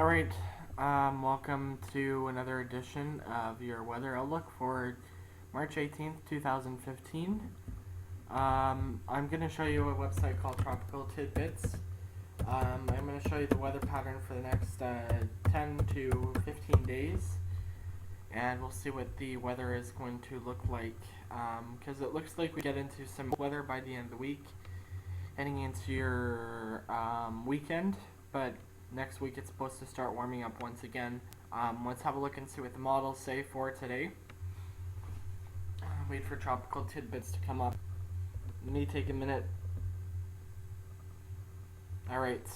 Alright, welcome to another edition of your weather outlook for March 18th, 2015. I'm going to show you a website called Tropical Tidbits. I'm going to show you the weather pattern for the next 10 to 15 days, and we'll see what the weather is going to look like, because it looks like we get into some weather by the end of the week, heading into your weekend, but next week it's supposed to start warming up once again. Let's have a look and see what the models say for today. Wait for Tropical Tidbits to come up. Let me take a minute. Alright,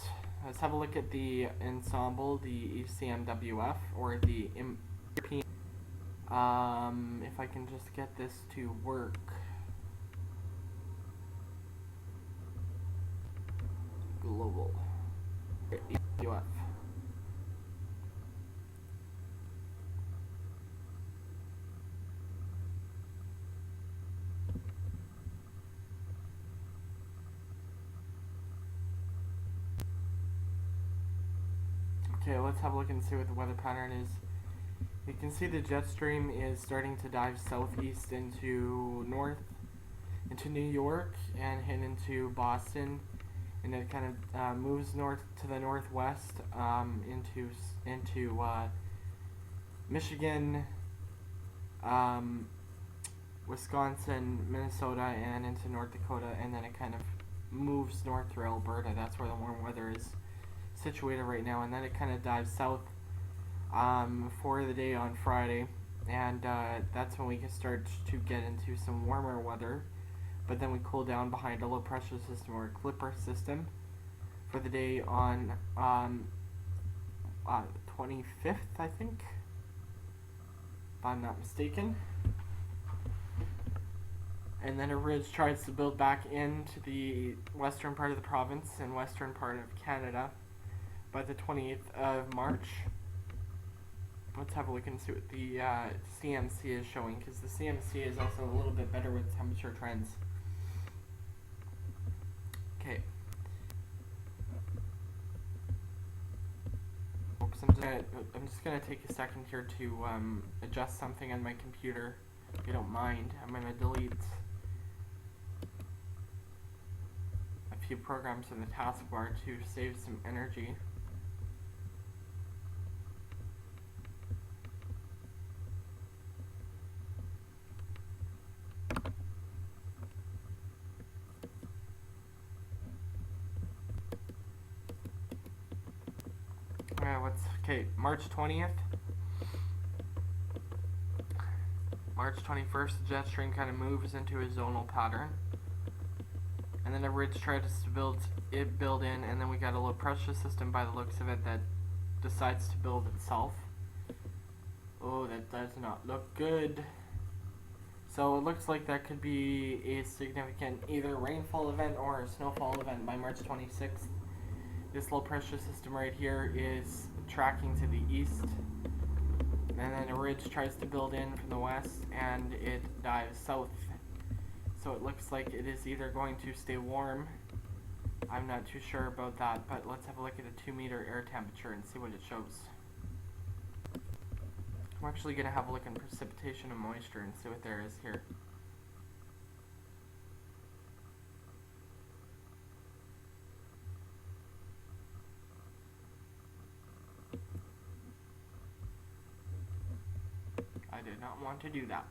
let's have a look at the ensemble, the SouthMWF, or the European. If I can just get this to work. Global. UF. Okay, let's have a look and see what the weather pattern is. You can see the jet stream is starting to dive southeast into New York and head into Boston, and it kind of moves north to the northwest into Michigan, Wisconsin, Minnesota, and into North Dakota, and then it kind of moves north through Alberta. That's where the warm weather is situated right now, and then it kind of dives south for the day on Friday, and that's when we can start to get into some warmer weather. But then we cool down behind a low pressure system or a clipper system for the day on 25th, I think, if I'm not mistaken. And then a ridge tries to build back into the western part of the province and western part of Canada by the 28th of March. Let's have a look and see what the CMC is showing, because the CMC is also a little bit better with temperature trends. Okay. Oops, I'm just gonna take a second here to adjust something on my computer, if you don't mind. I'm gonna delete a few programs in the taskbar to save some energy. Okay, March 20th. March 21st, the jet stream kind of moves into a zonal pattern. And then a ridge tries to build in, and then we got a low pressure system by the looks of it that decides to build itself. Oh, that does not look good. So it looks like that could be a significant either rainfall event or a snowfall event by March 26th. This low pressure system right here is tracking to the east, and then a ridge tries to build in from the west and it dives south. So it looks like it is either going to stay warm, I'm not too sure about that, but let's have a look at a 2-meter air temperature and see what it shows. I'm actually going to have a look at precipitation and moisture and see what there is here. I did not want to do that.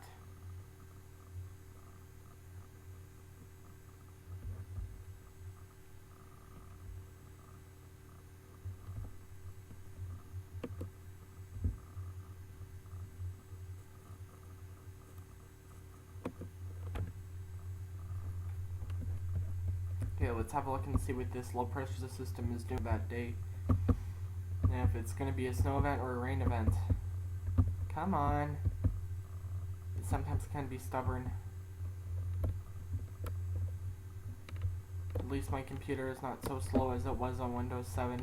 Okay, let's have a look and see what this low pressure system is doing that day, and if it's going to be a snow event or a rain event. Come on. It sometimes can be stubborn. At least my computer is not so slow as it was on Windows 7.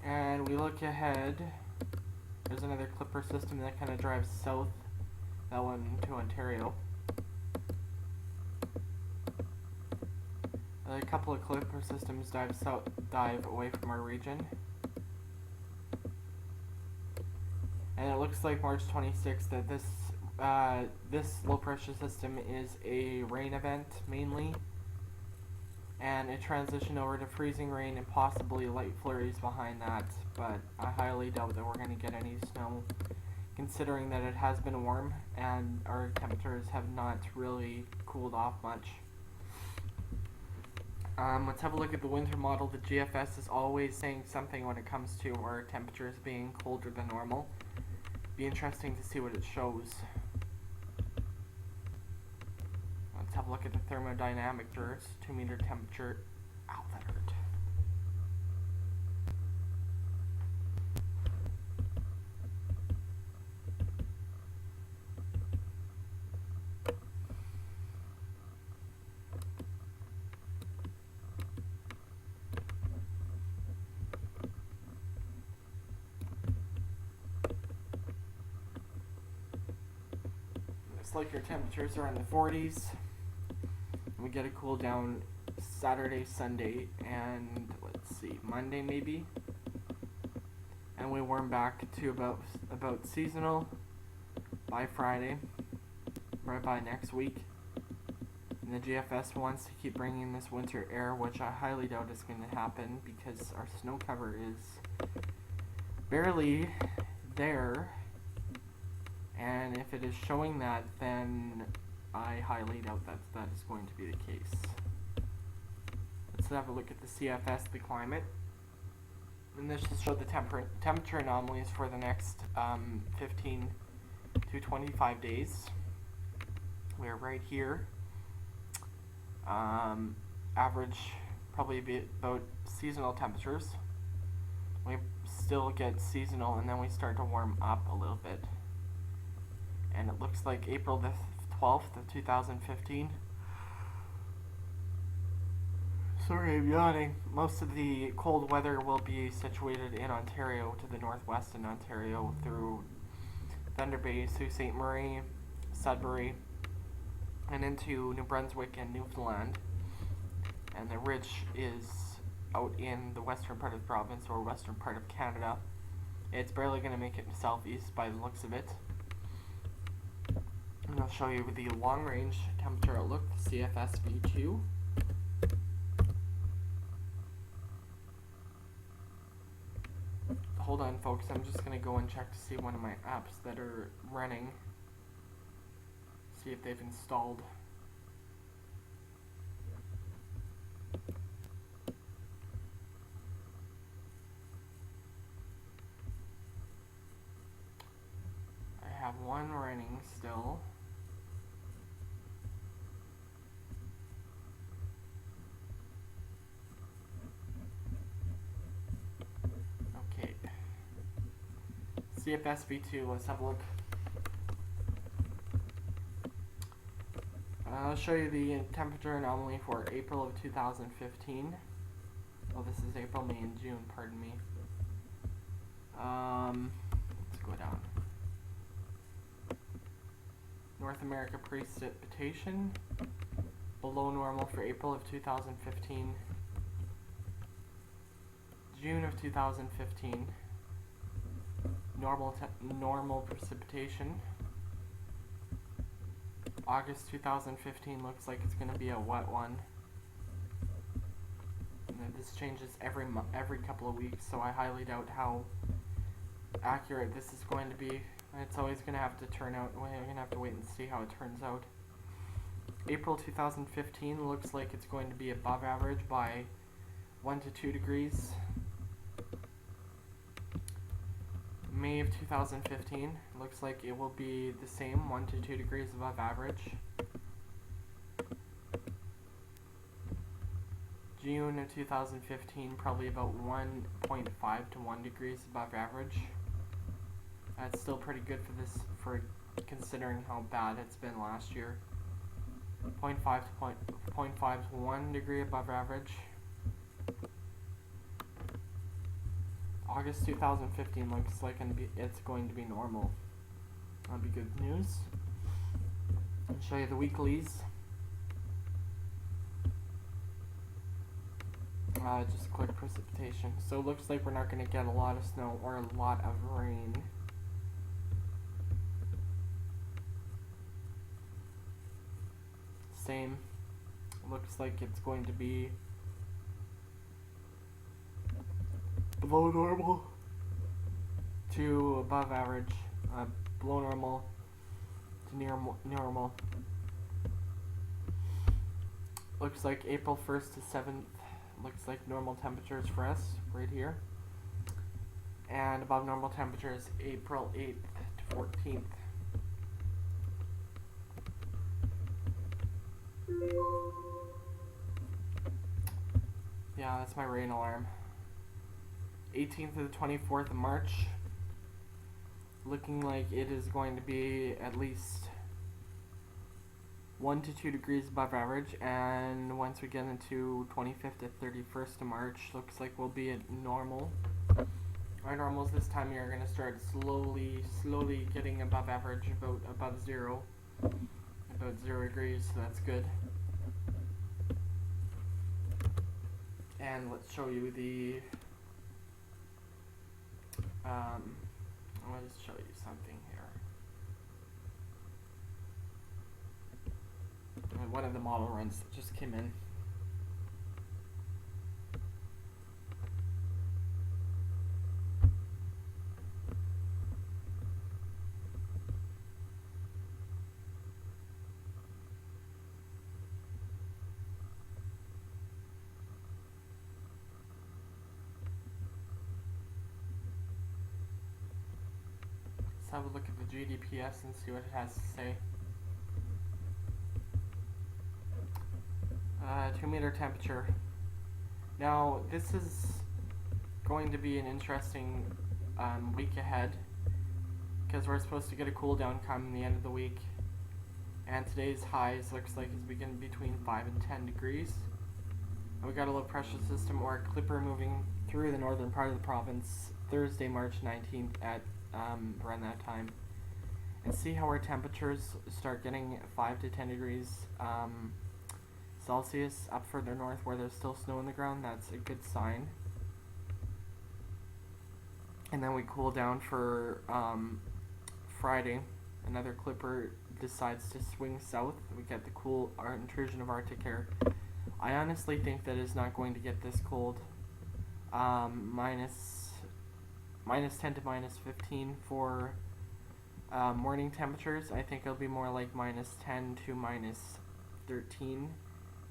And we look ahead. There's another clipper system that kind of drives south, that one to Ontario. A couple of clipper systems dive away from our region. And it looks like March 26th that this low pressure system is a rain event mainly, and a transition over to freezing rain and possibly light flurries behind that, but I highly doubt that we're going to get any snow, considering that it has been warm and our temperatures have not really cooled off much. Let's have a look at the winter model. The GFS is always saying something when it comes to our temperatures being colder than normal. Be interesting to see what it shows. Let's have a look at the thermodynamic dirt, 2 meter temperature. Ow, that hurt. Looks like your temperatures are in the 40s. We get a cool down Saturday, Sunday, and let's see, Monday maybe. And we warm back to about seasonal by Friday, right by next week. And the GFS wants to keep bringing this winter air, which I highly doubt is going to happen because our snow cover is barely there. And if it is showing that, then I highly doubt that that is going to be the case. Let's have a look at the CFS, the climate. And this will show the temperature anomalies for the next 15 to 25 days. We're right here. Average probably about seasonal temperatures. We still get seasonal, and then we start to warm up a little bit. And it looks like April the 12th of 2015. Sorry, I'm yawning. Most of the cold weather will be situated in Ontario, to the northwest in Ontario, through Thunder Bay, Sault Ste. Marie, Sudbury, and into New Brunswick and Newfoundland. And the ridge is out in the western part of the province, or western part of Canada. It's barely going to make it southeast by the looks of it. And I'll show you the long-range temperature outlook, CFS V2. Hold on, folks. I'm just going to go and check to see one of my apps that are running. See if they've installed. I have one running still. CFS V2, let's have a look. I'll show you the temperature anomaly for April of 2015. Oh, this is April, May, and June, pardon me. Let's go down. North America precipitation, below normal for April of 2015. June of 2015. Normal precipitation. August 2015 looks like it's going to be a wet one. And this changes every couple of weeks, so I highly doubt how accurate this is going to be. It's always going to have to turn out. We're going to have to wait and see how it turns out. April 2015 looks like it's going to be above average by 1 to 2 degrees. May of 2015 looks like it will be the same, 1 to 2 degrees above average. June of 2015 probably about 1.5 to 1 degrees above average. That's still pretty good for considering how bad it's been last year. 0.5 to 1 degree above average. August 2015 looks like it's going to be normal. That'll be good news. I'll show you the weeklies. Just quick precipitation. So it looks like we're not going to get a lot of snow or a lot of rain. Same. Looks like it's going to be below normal to above average, below normal to near normal. Looks like April 1st to 7th looks like normal temperatures for us right here, and above normal temperatures April 8th to 14th. Yeah, that's my rain alarm. 18th to the 24th of March. Looking like it is going to be at least 1 to 2 degrees above average, and once we get into 25th to 31st of March, looks like we'll be at normal. Our normals this time of year are going to start slowly getting above average, about above zero, about 0 degrees, so that's good. And let's show you the, let's show you something here. One of the model runs that just came in. Let's have a look at the GDPS and see what it has to say. 2-meter temperature. Now, this is going to be an interesting week ahead, because we're supposed to get a cool down come the end of the week, and today's highs looks like it's beginning between 5 and 10 degrees. And we got a low pressure system or a clipper moving through the northern part of the province Thursday, March 19th at around that time. And see how our temperatures start getting 5 to 10 degrees Celsius up further north where there's still snow on the ground. That's a good sign. And then we cool down for Friday. Another clipper decides to swing south. We get the cool intrusion of Arctic air. I honestly think that it's not going to get this cold. minus 10 to minus 15 for morning temperatures. I think it'll be more like minus 10 to minus 13.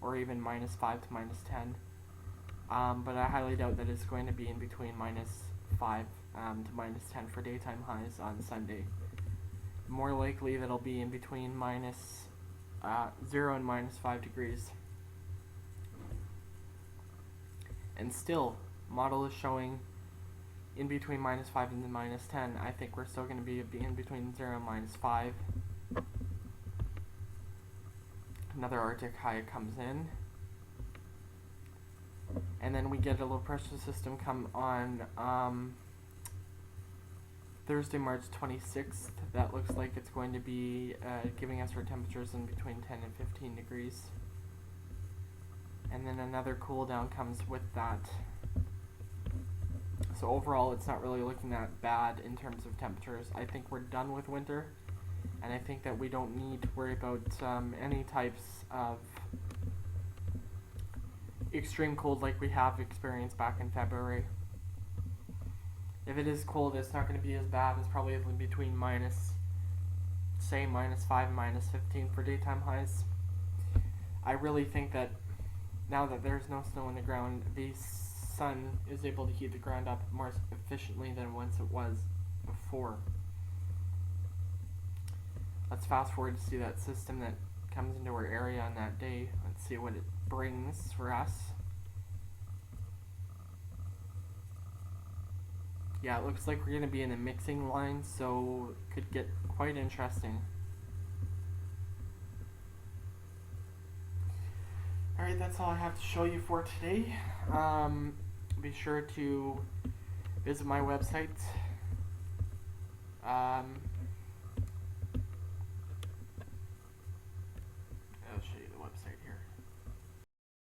Or even minus 5 to minus 10. But I highly doubt that it's going to be in between minus 5 to minus 10 for daytime highs on Sunday. More likely that it'll be in between minus 0 and minus 5 degrees. And still, model is showing in between minus 5 and minus 10. I think we're still going to be in between 0 and minus 5. Another Arctic high comes in, and then we get a low pressure system come on Thursday, March 26th. That looks like it's going to be giving us our temperatures in between 10 and 15 degrees. And then another cool down comes with that. So overall, it's not really looking that bad in terms of temperatures. I think we're done with winter. And I think that we don't need to worry about any types of extreme cold like we have experienced back in February. If it is cold, it's not going to be as bad. It's probably between minus 5 and minus 15 for daytime highs. I really think that now that there's no snow on the ground, the sun is able to heat the ground up more efficiently than once it was before. Let's fast forward to see that system that comes into our area on that day. Let's see what it brings for us. Yeah, it looks like we're going to be in a mixing line, so it could get quite interesting. Alright, that's all I have to show you for today. Be sure to visit my website.